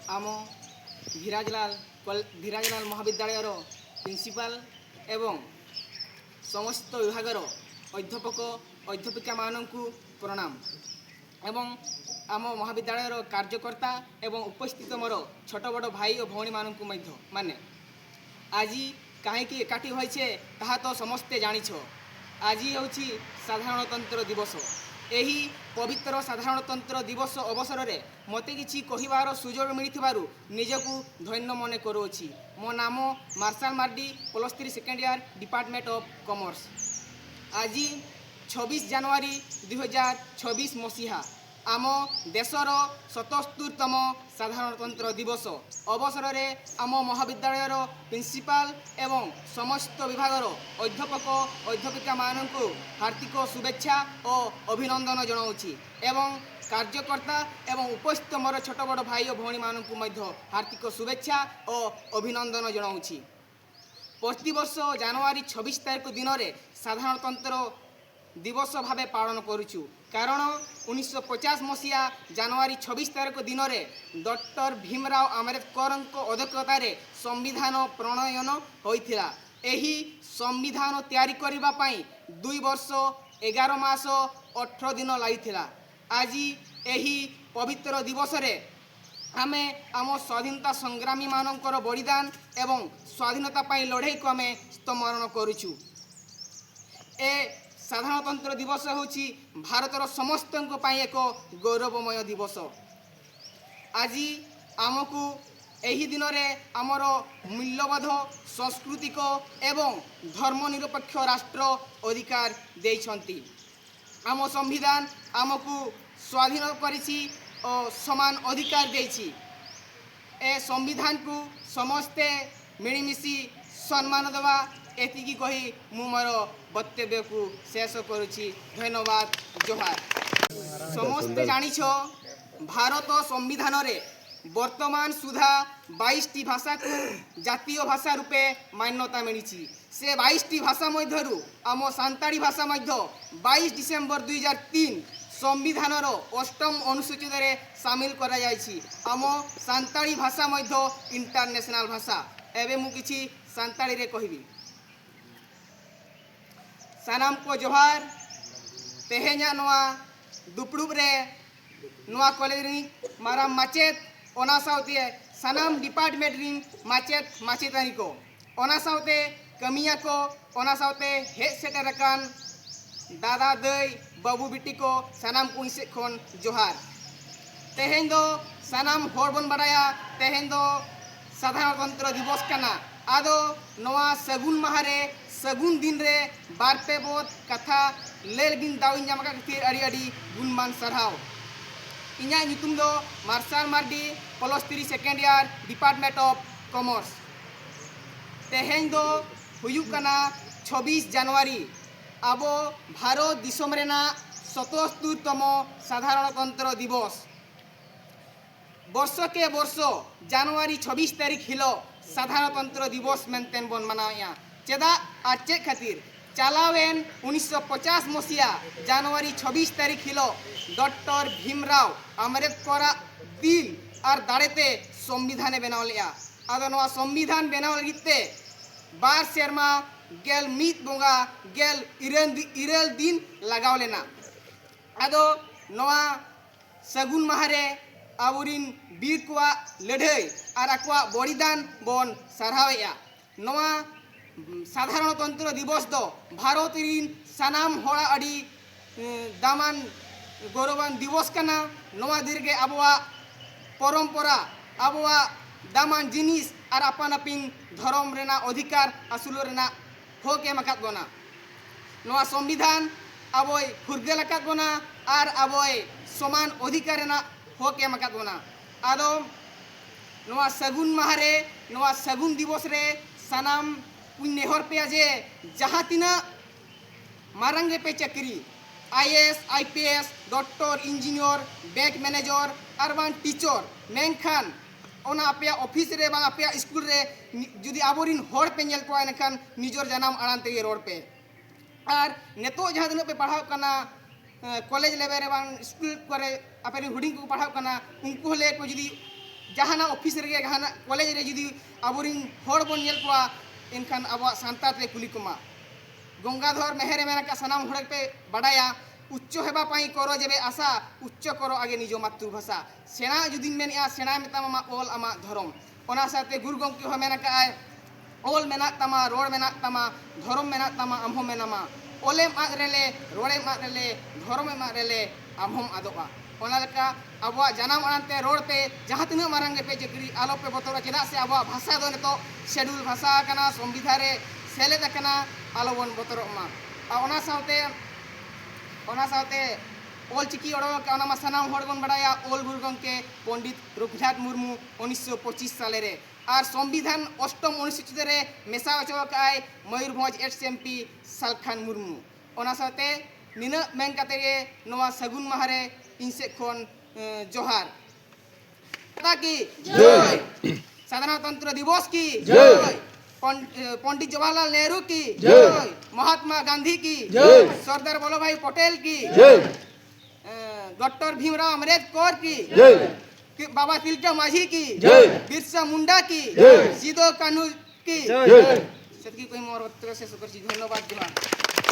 आम धीराजलाल महाविद्यालय प्रिंसिपाल एवं समस्त विभागर अध्यापक अध्यापिका मानू प्रणाम एवं आम महाविद्यालय कार्यकर्ता एवं उपस्थित मोर छोट बड़ भाई और भौणी मानू माने आज कहीं एकाठी होइछे ताहा तो समस्ते जानिछ। आज हूँ साधारणतंत्र दिवस। यही पवित्र साधारणतंत्र दिवस अवसर में मते किछि कहिबार सुजोग मिलिथिबारु निजकु धन्य मन करूछि। मो नाम Marshal Mardi +3 second year department of commerce. आज 26 जनवरी 2026 मसीहा आम देशर 77तम साधारणतंत्र दिवस अवसर में आम महाविद्यालय प्रिंसिपाल एवं समस्त विभागर अध्यापक अध्यापिका मानू हार्दिक शुभेच्छा और अभिनंदन जनाऊँगी एवं कार्यकर्ता एवं उपस्थित मोर छोट बड़ भाई और भौणी मानू हार्दिक शुभेच्छा और अभिनंदन जनाऊँगी। प्रतिवर्ष जनवरी 26 तारीख दिन में साधारणतंत्र दिवस भावे पालन करुचु कारण 1950 मसीहा जनवरी 26 तारीख दिन में डॉक्टर भीमराव आम्बेडकर अध्यक्षतार संविधान प्रणयन होइथिला। एही संविधान तैयारी करिबा पई 2 वर्ष 11 मास 18 दिन लागिथिला। आज एही पवित्र दिवस रे आमे आम स्वाधीनता संग्रामी मानकर बलिदान एवं स्वाधीनता पई लड़ाई को आमे स्मरण करुचु। ए साधारणतंत्र दिवस होची भारतर समस्त एक गौरवमय दिवस। आज आमको यही दिन में आमर मूल्यबोध सांस्कृतिक एवं धर्मनिरपेक्ष राष्ट्र अधिकार देइछंती। आम संविधान आमको स्वाधीन करिछि और समान अधिकार देइछि। ए संविधान को समस्ते मिलिमिशि सम्मान देवा एतिकी कही मु मोर वक्तव्य को शेष करुछि। धन्यवाद। जोहार। समस्ते जानिछ भारत संविधान रे वर्तमान सुधा 22टी भाषा को जातीय भाषा रूपे मान्यता मिली। से 22टी भाषा मध्यरु आम सांताड़ी भाषा मध्य 22 डिसेम्बर 2003 संविधान 8म अनुसूचित रे सामिल करा जायछि। आम सांताड़ी भाषा मध्य इंटरनेशनल भाषा। एबे मु किछि सांताड़ी रे कहिबी। सानाम को जोहार। तेहेኛ नवा दुपड़ुब रे नवा कॉलेज री मारा माचेत ओना साउते सानाम डिपार्टमेंट री माचेत माचेतानी को ओना साउते कमिया को ओना साउते हे सेटर कान दादा दई बाबू बिटी को सानाम को इसे खन जोहार। तेहेñ दो सानाम होर बन बाडाया तेहेñ दो साधारणतंत्र दिवस कना। आदो नवा सगुन माहारे सगुन दिन रे बार पे बोत कथा लेल बिन दावी नामका खातिर अड़ी अड़ी गुणमान सरहाव। इन्या नितुम दो Marshal Mardi +3 second year department of commerce. तेहेñ दो हुयुक कना 26 जनवरी आबो भारत दिसम रेना 77तम साधारणतंत्र दिवस। वर्ष के वर्ष जनवरी 26 तारीख हिलो साधारणतंत्र दिवस मेनतेन बन मनाया। चेदा और चे खातिर चलावेन 1950 मसीहा जनवरी 26 तारीख हिलो डॉक्टर भीमराव आम्बेडकर दिल और दाड़ेते संविधान बनाव लिया। आदो नवा संविधान बनाव लगते 12 सेरमा गेल मीत बोंगा गेल इरेल दिन लगाव लेना। आदो नवा सगुन माहरे आबुरिन बीर को लड़ाई और आकवा बलिदान बन सारहावेया। नवा साधारणतंत्र दिवस दो भारत रीन सानाम होड़ा अड़ी दामान गौरवान दिवस कना। नवा दीर्घे आबुआ परंपरा आबुआ दामान जिनिस और अपन अपिन धर्म रेना अधिकार आसुल रेना होके मकात बना। नवा संविधान आबोय फुरगेल अकात बना और आबोय समान अधिकार रेना होके मकात बना। आदो नवा सगुन माहरे नवा सगुन दिवस रे सानाम नेहर पे जे जहाँ तीना मारंगे पे चक्री IAS IPS doctor engineer bank manager और बान टीचर मेनखान ओना अपया ऑफिस रे बांग अपया स्कूल रे जुदी आबोरिन होड़ पे नेल को एनखान निजर जनाम आड़ान ते रोड पे और नेतो जहाँ दिन पे पढ़ाव कना कॉलेज लेवल रे बांग स्कूल करे अपने हुडिंग को पढ़ाव कना उनको ले को जुदी जहाना ऑफिस रे जहाना कॉलेज रे जुदी आबोरिन हर बन नेल कोआ इनखान अब सानतार ते कुली कुमा गंगाधर मेहरे मेना का सनाम हड़क पे बढ़ाया उच्च हेबा पाई करो जेबे आशा उच्च करो आगे निजो मातृभाषा सेना जुदी मेना सेना मेतामा ओल आमा धर्म ओना साथे गुरु गंकी हो मेना का ओल मेना तमा रोड मेना तमा धर्म मेना तमा आमहो मेनामा ओलेम आद रेले रोडेम आद रेले धर्मेम आद रेले आमहोम आदोगा ओना लेका अब जनाम आनते रोड पे जहाँ तीन मारंगे पे चक्री आलो पे बतौर चेदा से अब भाषा दो नितो शेड्यूल भाषा कना संविधान रे सेलेद कना आलो बन बतौरमा ओना साथे ओल चिकी ओडोक ओना मा सनाम हड़ बन बड़ाया ओल गुरु गंके पंडित रघुनाथ मुर्मू 1925 साले रे और संविधान अष्टम अनुसूचित रे मेसा अचोक आय मयूरभंज एसएमपी सालखान मुर्मू ओना साथे निना मेन काते गे नोवा सगुन माहरे इनसे खोन जोहार की जय साधारणतंत्र दिवस की जय पंडित जवाहरलाल नेहरू की जय महात्मा गांधी की जय सरदार वल्लभ भाई पटेल की जय डॉक्टर भीमराव अम्बेडकर की जय बाबा तिलका माझी की जय बिरसा मुंडा की जय सिदो कानू की जय सेतकी कोई मोर उत्तर से सुकर धन्यवाद जोहार।